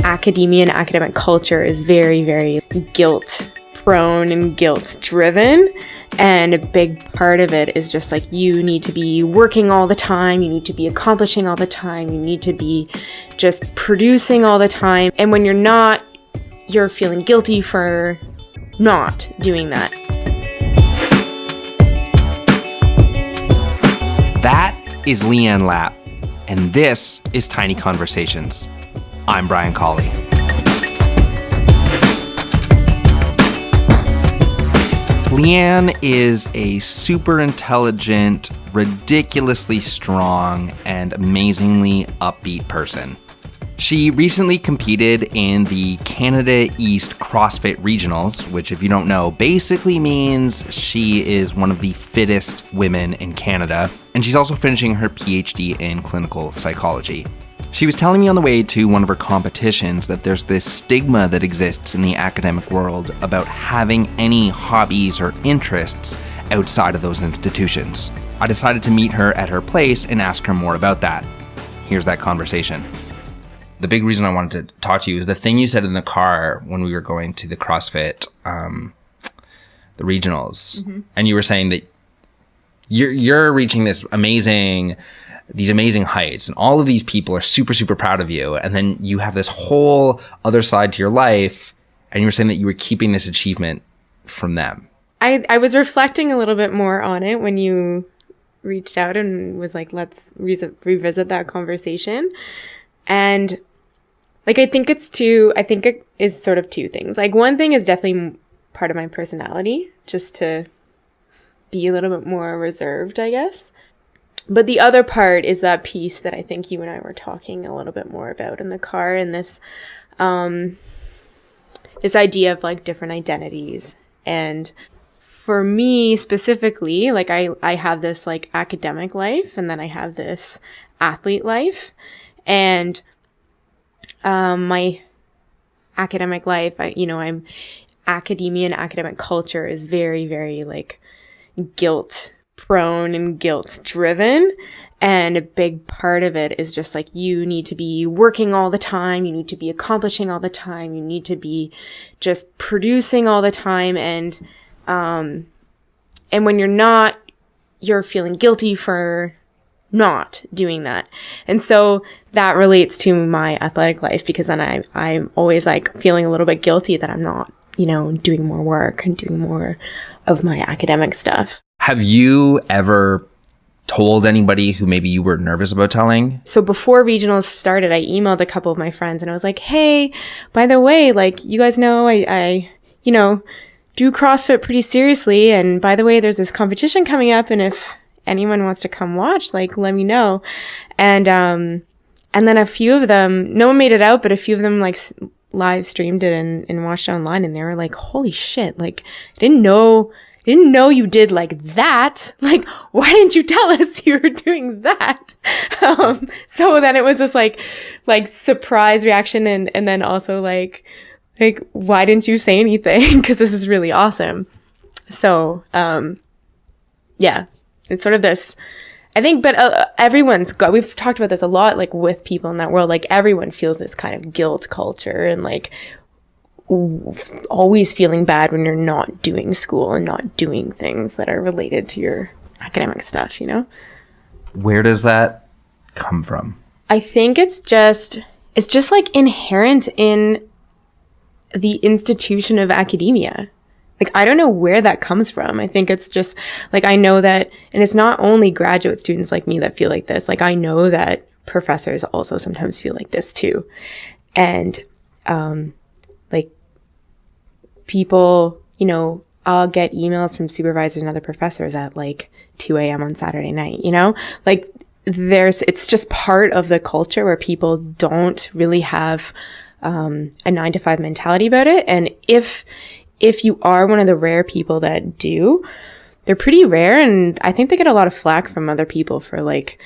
academia and academic culture is very, very guilt prone and guilt driven. And a big part of it is just like you need to be working all the time, you need to be accomplishing all the time, you need to be just producing all the time. And when you're not, you're feeling guilty for not doing that. That is Leanne Lapp, and this is Tiny Conversations. I'm Brian Colley. Leanne is a super intelligent, ridiculously strong, and amazingly upbeat person. She recently competed in the Canada East CrossFit Regionals, which, if you don't know, basically means she is one of the fittest women in Canada, and she's also finishing her PhD in clinical psychology. She was telling me on the way to one of her competitions that there's this stigma that exists in the academic world about having any hobbies or interests outside of those institutions. I decided to meet her at her place and ask her more about that. Here's that conversation. The big reason I wanted to talk to you is the thing you said in the car when we were going to the CrossFit, the regionals. Mm-hmm. And you were saying that you're reaching these amazing heights, and all of these people are super, super proud of you. And then you have this whole other side to your life, and you were saying that you were keeping this achievement from them. I was reflecting a little bit more on it when you reached out and was like, let's revisit that conversation. And like, I think it is sort of two things. Like, one thing is definitely part of my personality, just to be a little bit more reserved, I guess. But the other part is that piece that I think you and I were talking a little bit more about in the car, and this idea of like different identities. And for me specifically, like I have this like academic life, and then I have this athlete life. And my academic life, I'm academia and academic culture is very, very like guilt prone and guilt driven. And a big part of it is just like you need to be working all the time, you need to be accomplishing all the time, you need to be just producing all the time. And when you're not, you're feeling guilty for not doing that. And so that relates to my athletic life, because then I'm always like feeling a little bit guilty that I'm not, doing more work and doing more of my academic stuff. Have you ever told anybody who maybe you were nervous about telling? So before regionals started, I emailed a couple of my friends and I was like, hey, by the way, like, you guys know, I do CrossFit pretty seriously. And by the way, there's this competition coming up. And if anyone wants to come watch, like, let me know. And then a few of them, no one made it out, but a few of them like live streamed it and watched it online. And they were like, holy shit, like, I didn't know you did like that. Like, why didn't you tell us you were doing that? So then it was this like surprise reaction. And then also like, why didn't you say anything? Cause this is really awesome. So, yeah, it's sort of this, I think, but we've talked about this a lot, like with people in that world, like everyone feels this kind of guilt culture and like, always feeling bad when you're not doing school and not doing things that are related to your academic stuff, Where does that come from? I think it's just like inherent in the institution of academia. Like, I don't know where that comes from. I think it's just like, I know that, and it's not only graduate students like me that feel like this. Like, I know that professors also sometimes feel like this too. And, like, people, I'll get emails from supervisors and other professors at like 2 a.m. on Saturday night, like it's just part of the culture where people don't really have, a 9-to-5 mentality about it. And if you are one of the rare people that do, they're pretty rare. And I think they get a lot of flack from other people for like,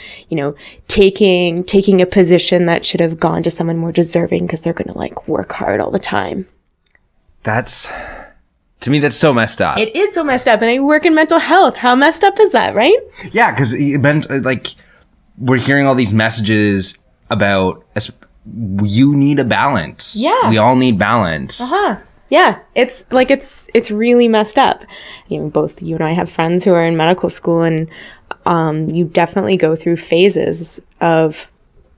taking a position that should have gone to someone more deserving because they're going to like work hard all the time. To me, that's so messed up. It is so messed up. And I work in mental health. How messed up is that, right? Yeah, because like we're hearing all these messages about you need a balance. Yeah. We all need balance. Yeah. It's like, it's really messed up. You know, both you and I have friends who are in medical school, and you definitely go through phases of,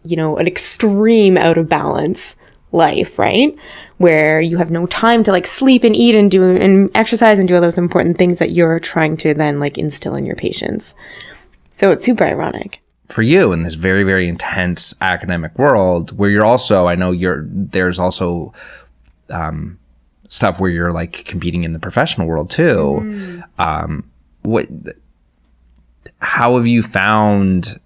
you know, an extreme out of balance life, right? Where you have no time to like sleep and eat and do and exercise and do all those important things that you're trying to then like instill in your patients. So it's super ironic. For you in this very, very intense academic world where you're also, I know there's also stuff where you're like competing in the professional world too. How have you found,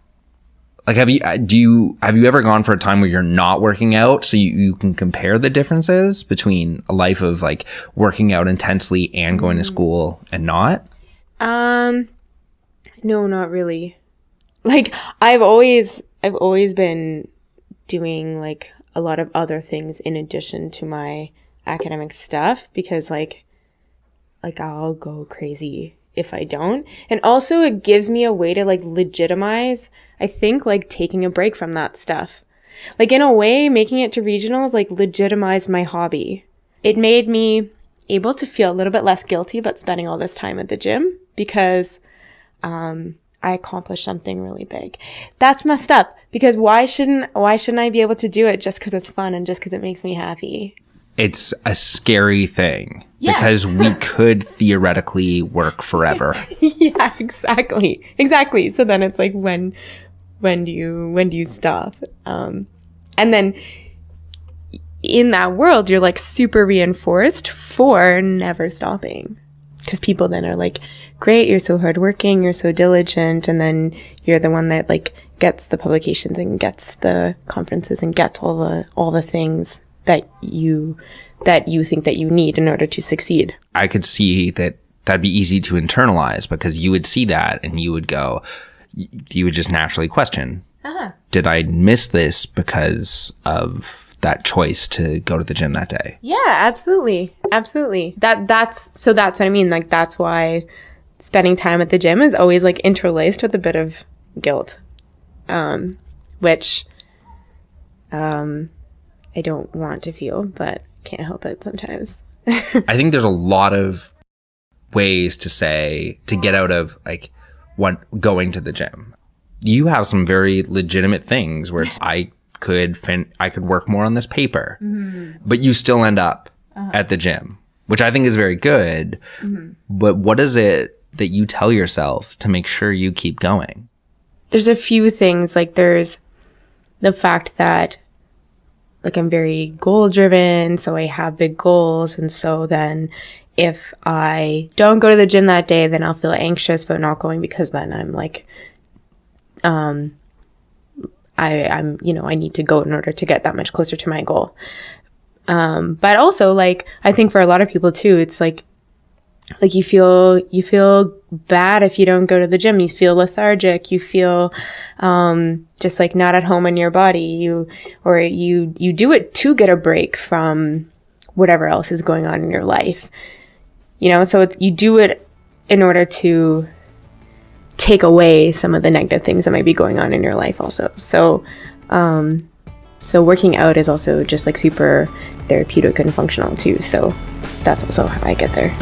like, have you ever gone for a time where you're not working out so you can compare the differences between a life of like working out intensely and going to school and not? No, not really. Like, I've always been doing like a lot of other things in addition to my academic stuff, because like I'll go crazy if I don't. And also it gives me a way to like legitimize, I think, like taking a break from that stuff. Like in a way, making it to regionals like legitimized my hobby. It made me able to feel a little bit less guilty about spending all this time at the gym because I accomplished something really big. That's messed up, because why shouldn't I be able to do it just because it's fun and just because it makes me happy? It's a scary thing. Yeah. Because we could theoretically work forever. Yeah, exactly. So then it's like, when do you stop? And then in that world, you're like super reinforced for never stopping, because people then are like, great, you're so hardworking, you're so diligent, and then you're the one that like gets the publications and gets the conferences and gets all the things that you think that you need in order to succeed. I could see that'd be easy to internalize, because you would see that and you would just naturally question, did I miss this because of that choice to go to the gym that day? Yeah, absolutely. That's what I mean. Like, that's why spending time at the gym is always like interlaced with a bit of guilt, which I don't want to feel, but can't help it sometimes. I think there's a lot of ways to get out of like going to the gym. You have some very legitimate things where it's, I could work more on this paper, but you still end up at the gym, which I think is very good. But what is it that you tell yourself to make sure you keep going? There's a few things. Like, there's the fact that like I'm very goal driven, so I have big goals, and so then if I don't go to the gym that day, then I'll feel anxious about not going, because then I'm like, I'm I need to go in order to get that much closer to my goal. But also, like, I think for a lot of people too, it's like you feel bad if you don't go to the gym. You feel lethargic. You feel just like not at home in your body. You do it to get a break from whatever else is going on in your life. You know, so you do it in order to take away some of the negative things that might be going on in your life also. So working out is also just like super therapeutic and functional too. So that's also how I get there.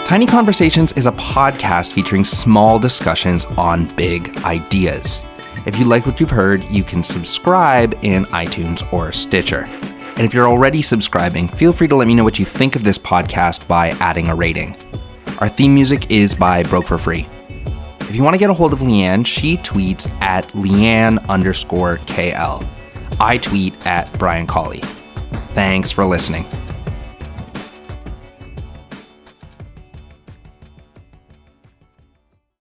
Tiny Conversations is a podcast featuring small discussions on big ideas. If you like what you've heard, you can subscribe in iTunes or Stitcher. And if you're already subscribing, feel free to let me know what you think of this podcast by adding a rating. Our theme music is by Broke for Free. If you want to get a hold of Leanne, she tweets at Leanne_KL. I tweet at Brian Colley. Thanks for listening.